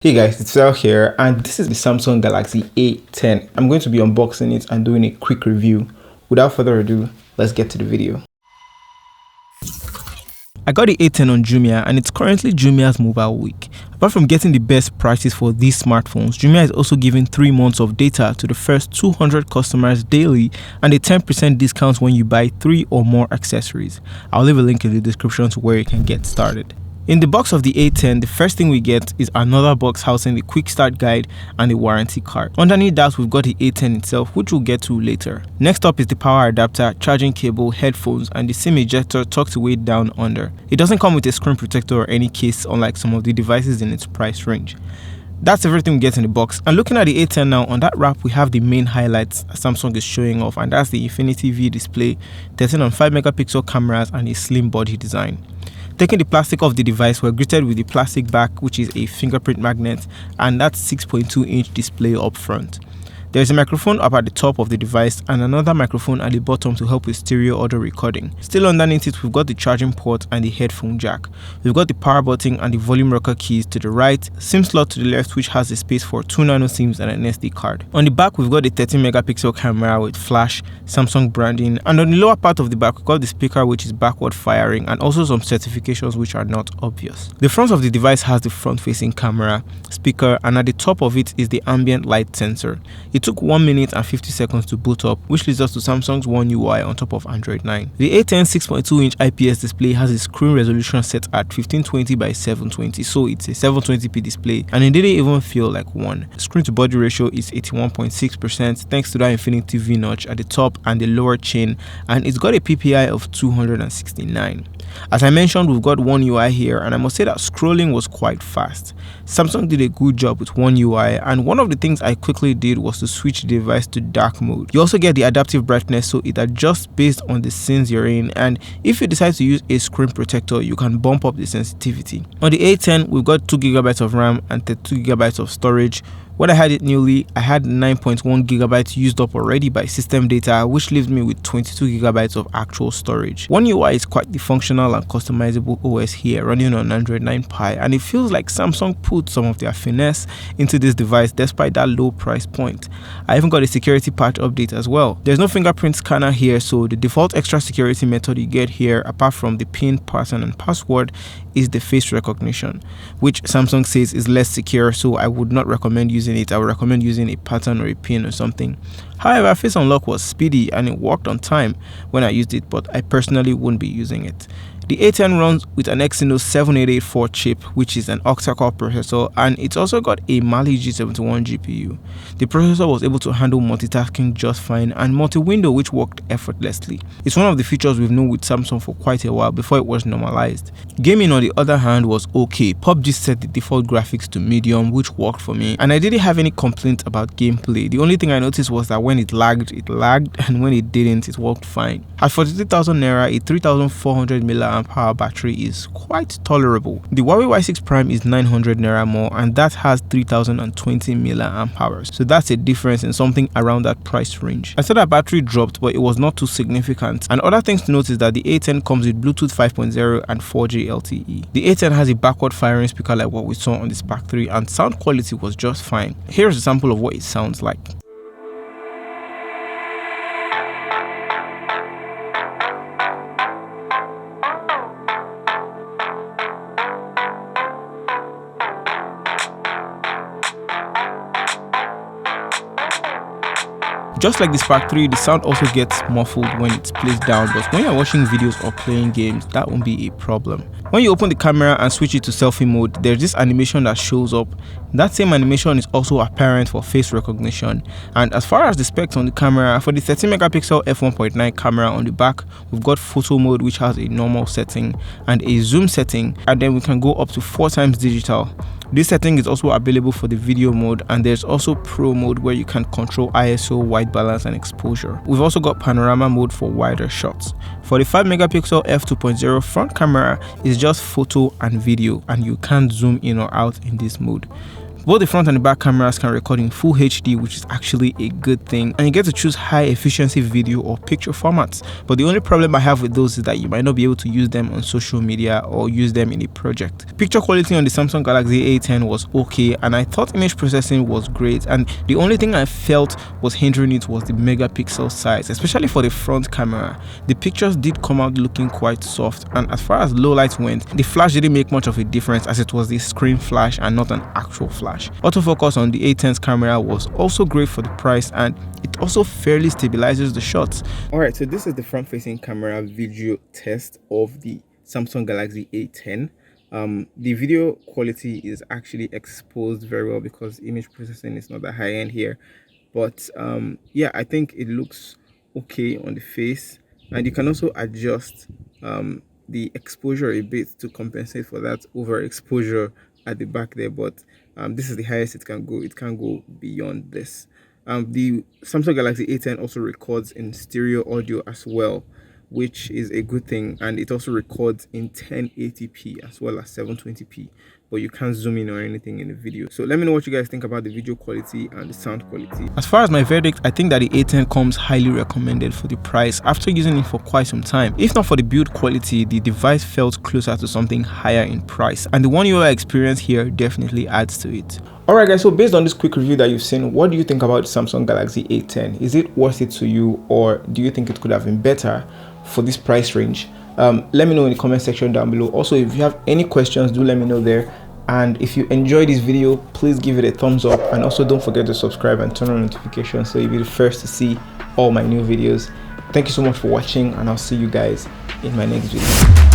Hey guys, it's Sal here, and this is the Samsung Galaxy A10. I'm going to be unboxing it and doing a quick review. Without further ado, let's get to the video. I got the A10 on Jumia, and it's currently Jumia's mobile week. Apart from getting the best prices for these smartphones, Jumia is also giving 3 months of data to the first 200 customers daily and a 10% discount when you buy 3 or more accessories. I'll leave a link in the description to where you can get started. In the box of the A10, the first thing we get is another box housing the quick start guide and the warranty card. Underneath that, we've got the A10 itself, which we'll get to later. Next up is the power adapter, charging cable, headphones, and the SIM ejector tucked away down under. It doesn't come with a screen protector or any case, unlike some of the devices in its price range. That's everything we get in the box. And looking at the A10 now, on that wrap we have the main highlights Samsung is showing off, and that's the Infinity V display, 13 and 5 megapixel cameras, and a slim body design. Taking the plastic off the device, we're greeted with the plastic back, which is a fingerprint magnet, and that's 6.2-inch display up front. There's a microphone up at the top of the device and another microphone at the bottom to help with stereo audio recording. Still underneath it, we've got the charging port and the headphone jack. We've got the power button and the volume rocker keys to the right, SIM slot to the left, which has a space for 2 nano SIMs and an SD card. On the back, we've got the 13 megapixel camera with flash, Samsung branding, and on the lower part of the back, we've got the speaker, which is backward firing, and also some certifications which are not obvious. The front of the device has the front-facing camera, speaker, and at the top of it is the ambient light sensor. It took 1 minute and 50 seconds to boot up, which leads us to Samsung's One UI on top of Android 9. The A10 6.2-inch IPS display has a screen resolution set at 1520 by 720, so it's a 720p display, and it didn't even feel like one. Screen to body ratio is 81.6% thanks to that Infinity V notch at the top and the lower chin, and it's got a PPI of 269. As I mentioned, we've got One UI here, and I must say that scrolling was quite fast. Samsung did a good job with One UI, and one of the things I quickly did was to switch the device to dark mode. You also get the adaptive brightness, so it adjusts based on the scenes you're in, and if you decide to use a screen protector, you can bump up the sensitivity. On the A10, we've got 2GB of RAM and 32GB of storage. When I had it newly, I had 9.1GB used up already by system data, which leaves me with 22GB of actual storage. One UI is quite the functional and customizable OS here, running on Android 9 Pie, and it feels like Samsung put some of their finesse into this device despite that low price point. I even got a security patch update as well. There's no fingerprint scanner here, so the default extra security method you get here, apart from the PIN, pattern, and password, is the face recognition, which Samsung says is less secure, so I would not recommend using it. I would recommend using a pattern or a pin or something. However, face unlock was speedy and it worked on time when I used it, but I personally wouldn't be using it. The A10 runs with an Exynos 7884 chip, which is an octa-core processor, and it's also got a Mali G71 GPU. The processor was able to handle multitasking just fine, and multi-window, which worked effortlessly. It's one of the features we've known with Samsung for quite a while before it was normalized. Gaming, on the other hand, was okay. PUBG set the default graphics to medium, which worked for me, and I didn't have any complaints about gameplay. The only thing I noticed was that when it lagged, and when it didn't, it worked fine. At 43,000 Naira, a 3,400 mAh battery is quite tolerable. The Huawei Y6 Prime is 900 Naira more, and that has 3,020 mAh, so that's a difference in something around that price range. I said that battery dropped, but it was not too significant. And other things to note is that the A10 comes with Bluetooth 5.0 and 4G LTE. The A10 has a backward firing speaker like what we saw on the Spark 3, and sound quality was just fine. Here's a sample of what it sounds like. Just like the Spark 3, the sound also gets muffled when it's placed down, but when you're watching videos or playing games, that won't be a problem. When you open the camera and switch it to selfie mode, there's this animation that shows up. That same animation is also apparent for face recognition. And as far as the specs on the camera, for the 13 megapixel f1.9 camera on the back, we've got photo mode, which has a normal setting and a zoom setting, and then we can go up to 4 times digital. This setting is also available for the video mode, and there's also pro mode where you can control ISO, white balance, and exposure. We've also got panorama mode for wider shots. For the 5 megapixel f2.0 front camera, is just photo and video, and you can't zoom in or out in this mode. Both the front and the back cameras can record in full HD, which is actually a good thing, and you get to choose high efficiency video or picture formats. But the only problem I have with those is that you might not be able to use them on social media or use them in a project. Picture quality on the Samsung Galaxy A10 was okay, and I thought image processing was great, and the only thing I felt was hindering it was the megapixel size, especially for the front camera. The pictures did come out looking quite soft, and as far as low light went, the flash didn't make much of a difference as it was the screen flash and not an actual flash. Autofocus on the A10's camera was also great for the price, and it also fairly stabilizes the shots. Alright, so this is the front facing camera video test of the Samsung Galaxy A10. The video quality is actually exposed very well because image processing is not that high end here, but yeah, I think it looks okay on the face, and you can also adjust the exposure a bit to compensate for that overexposure at the back there, but this is the highest it can go. It can't go beyond this. The Samsung Galaxy A10 also records in stereo audio as well, which is a good thing, and it also records in 1080p as well as 720p, but you can't zoom in or anything in the video. So let me know what you guys think about the video quality and the sound quality. As far as my verdict, I think that the A10 comes highly recommended for the price after using it for quite some time. If not for the build quality, the device felt closer to something higher in price, and the One UI experience here definitely adds to it. Alright guys, so based on this quick review that you've seen, what do you think about the Samsung Galaxy A10? Is it worth it to you, or do you think it could have been better for this price range? Let me know in the comment section down below. Also, if you have any questions, do let me know there. And if you enjoyed this video, please give it a thumbs up, and also don't forget to subscribe and turn on notifications so you'll be the first to see all my new videos. Thank you so much for watching, and I'll see you guys in my next video.